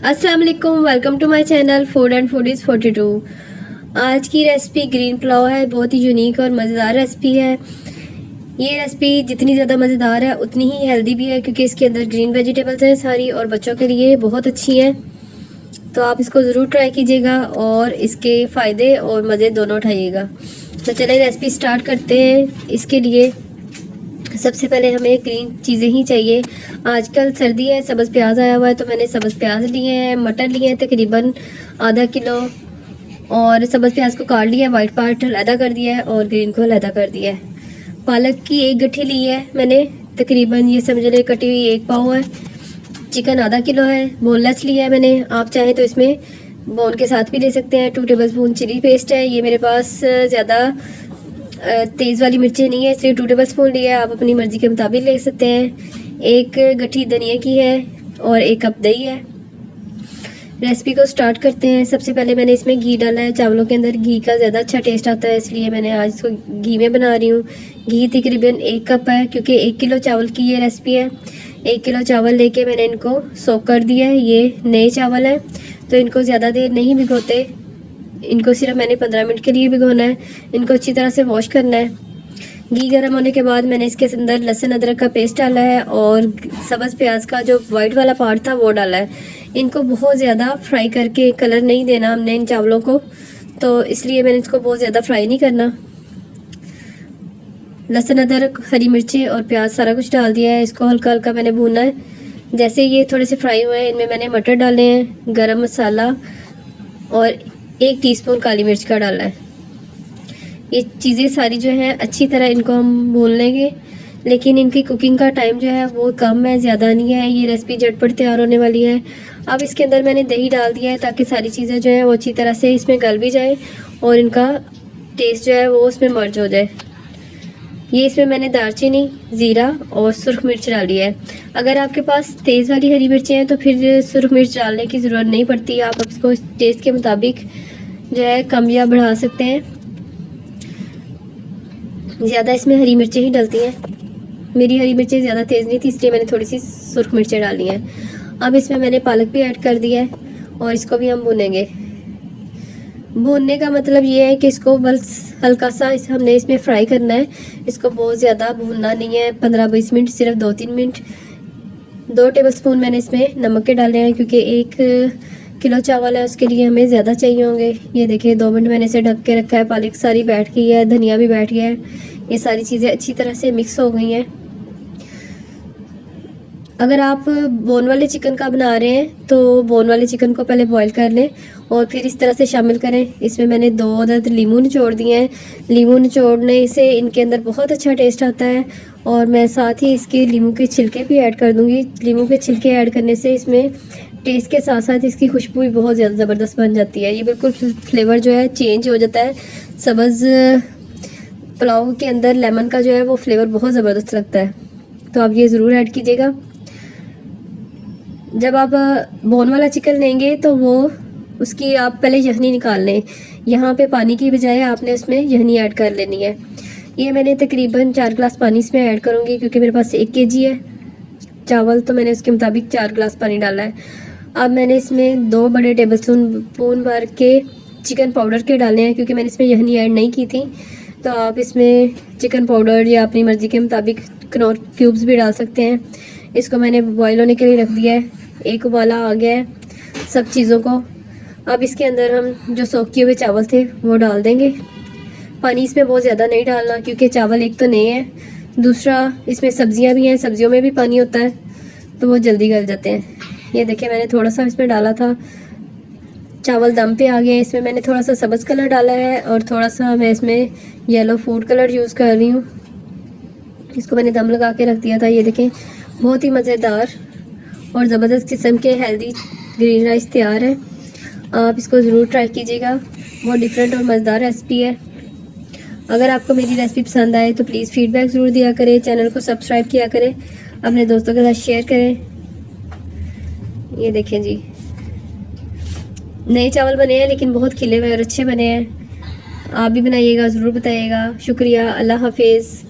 अस्सलाम वालेकुम, welcome to my channel food and foodies 42। आज की रेसिपी ग्रीन पुलाव है। बहुत ही यूनिक और मज़ेदार रेसिपी है। ये रेसिपी जितनी ज़्यादा मज़ेदार है उतनी ही हेल्दी भी है, क्योंकि इसके अंदर ग्रीन वेजिटेबल्स हैं सारी, और बच्चों के लिए बहुत अच्छी है। तो आप इसको ज़रूर ट्राई कीजिएगा और इसके फ़ायदे और मज़े दोनों उठाइएगा। तो चलिए रेसिपी स्टार्ट करते हैं। इसके लिए सबसे पहले हमें ग्रीन चीज़ें ही चाहिए। आजकल सर्दी है, सब्ज़ प्याज आया हुआ है, तो मैंने सब्ज़ प्याज लिए हैं। मटर लिए हैं तकरीबन आधा किलो, और सब्ज़ प्याज को काट लिया, वाइट पार्ट अलहदा कर दिया है और ग्रीन को अलहदा कर दिया है। पालक की एक गट्ठी ली है मैंने, तकरीबन ये समझ ले कटी हुई 1 पाव है। चिकन आधा किलो है, बोनलेस लिया है मैंने। आप चाहें तो इसमें बोन के साथ भी ले सकते हैं। 2 टेबलस्पून चिली पेस्ट है। ये मेरे पास ज़्यादा तेज़ वाली मिर्चें नहीं है, इसलिए 2 टेबलस्पून लिया है। आप अपनी मर्ज़ी के मुताबिक ले सकते हैं। 1 गट्ठी धनिया की है और 1 कप दही है। रेसिपी को स्टार्ट करते हैं। सबसे पहले मैंने इसमें घी डाला है। चावलों के अंदर घी का ज़्यादा अच्छा टेस्ट आता है, इसलिए मैंने आज इसको घी में बना रही हूँ। घी तकरीबन 1 कप है, क्योंकि 1 किलो चावल की ये रेसिपी है। 1 किलो चावल लेके मैंने इनको सोक कर दिया है। ये नए चावल हैं, तो इनको ज़्यादा देर नहीं भिगोते। इनको सिर्फ मैंने 15 मिनट के लिए भिगोना है। इनको अच्छी तरह से वॉश करना है। घी गर्म होने के बाद मैंने इसके अंदर लहसुन अदरक का पेस्ट डाला है और सब्ज़ प्याज का जो वाइट वाला पार्ट था वो डाला है। इनको बहुत ज़्यादा फ्राई करके कलर नहीं देना हमने इन चावलों को, तो इसलिए मैंने इसको बहुत ज़्यादा फ्राई नहीं करना। लहसुन अदरक, हरी मिर्ची और प्याज सारा कुछ डाल दिया है। इसको हल्का हल्का मैंने भूनना है। जैसे ये थोड़े से फ्राई हुए हैं, इनमें मैंने मटर डाले हैं, गरम मसाला और 1 टीस्पून काली मिर्च का डाला है। ये चीज़ें सारी जो हैं अच्छी तरह इनको हम भून लेंगे, लेकिन इनकी कुकिंग का टाइम जो है वो कम है, ज़्यादा नहीं है। ये रेसिपी झटपट तैयार होने वाली है। अब इसके अंदर मैंने दही डाल दिया है, ताकि सारी चीज़ें जो हैं वो अच्छी तरह से इसमें गल भी जाए और इनका टेस्ट जो है वो उसमें मर्ज हो जाए। ये इसमें मैंने दालचीनी, ज़ीरा और सुरख मिर्च डाली है। अगर आपके पास तेज़ वाली हरी मिर्चें हैं तो फिर सुरख मिर्च डालने की ज़रूरत नहीं पड़ती। आप इसको टेस्ट के मुताबिक जो है कम या बढ़ा सकते हैं। ज़्यादा इसमें हरी मिर्चें ही डलती हैं। मेरी हरी मिर्चें ज़्यादा तेज़ नहीं थी, इसलिए मैंने थोड़ी सी सुरख मिर्चें डाली हैं। अब इसमें मैंने पालक भी ऐड कर दिया है और इसको भी हम भूनेंगे। भूनने का मतलब ये है कि इसको बस हल्का सा हमने इसमें फ्राई करना है। इसको बहुत ज़्यादा भूनना नहीं है, 15-20 मिनट, सिर्फ 2-3 मिनट। 2 टेबलस्पून मैंने इसमें नमक के डाले हैं, क्योंकि 1 किलो चावल है, उसके लिए हमें ज़्यादा चाहिए होंगे। ये देखिए 2 मिनट मैंने इसे ढक के रखा है। पालक सारी बैठ गई है, धनिया भी बैठ गया है। ये सारी चीज़ें अच्छी तरह से मिक्स हो गई हैं। अगर आप बोन वाले चिकन का बना रहे हैं तो बोन वाले चिकन को पहले बॉईल कर लें और फिर इस तरह से शामिल करें। इसमें मैंने 2 अदद लीमू निचोड़ दिए हैं। लीमू निचोड़ने से इनके अंदर बहुत अच्छा टेस्ट आता है, और मैं साथ ही इसके लीमू के छिलके भी ऐड कर दूंगी। लीमू के छिलके ऐड करने से इसमें टेस्ट के साथ साथ इसकी खुशबू भी बहुत ज़्यादा ज़बरदस्त बन जाती है। ये बिल्कुल फ्लेवर जो है चेंज हो जाता है। सब्ज़ पुलाव के अंदर लेमन का जो है वो फ्लेवर बहुत ज़बरदस्त लगता है, तो आप ये ज़रूर ऐड कीजिएगा। जब आप बोन वाला चिकन लेंगे तो वो उसकी आप पहले यखनी निकाल लें। यहाँ पे पानी की बजाय आपने उसमें यखनी ऐड कर लेनी है। ये मैंने तकरीबन 4 गिलास पानी इसमें ऐड करूँगी, क्योंकि मेरे पास 1 kg है चावल, तो मैंने उसके मुताबिक 4 गिलास पानी डाला है। अब मैंने इसमें 2 बड़े टेबलस्पून भर के चिकन पाउडर के डाले हैं, क्योंकि मैंने इसमें यखनी ऐड नहीं की थी। तो आप इसमें चिकन पाउडर या अपनी मर्ज़ी के मुताबिक कनौर क्यूब्स भी डाल सकते हैं। इसको मैंने बॉईल होने के लिए रख दिया है। 1 उबाला आ गया है सब चीज़ों को। अब इसके अंदर हम जो सोक किए हुए चावल थे वो डाल देंगे। पानी इसमें बहुत ज़्यादा नहीं डालना, क्योंकि चावल एक तो नए हैं, दूसरा इसमें सब्जियां भी हैं, सब्जियों में भी पानी होता है, तो वो जल्दी गल जाते हैं। ये देखिए मैंने थोड़ा सा इसमें डाला था। चावल दम पे आ गए। इसमें मैंने थोड़ा सा सब्ज़ कलर डाला है और थोड़ा सा मैं इसमें येलो फूड कलर यूज़ कर रही हूँ। इसको मैंने दम लगा के रख दिया था। ये देखें बहुत ही मज़ेदार और ज़बरदस्त किस्म के हेल्दी ग्रीन राइस तैयार है। आप इसको ज़रूर ट्राई कीजिएगा। बहुत डिफरेंट और मज़ेदार रेसिपी है। अगर आपको मेरी रेसिपी पसंद आए तो प्लीज़ फीडबैक ज़रूर दिया करें, चैनल को सब्सक्राइब किया करें, अपने दोस्तों के साथ शेयर करें। ये देखें जी, नए चावल बने हैं लेकिन बहुत खिले हुए और अच्छे बने हैं। आप भी बनाइएगा, ज़रूर बताइएगा। शुक्रिया, अल्लाह हाफिज़।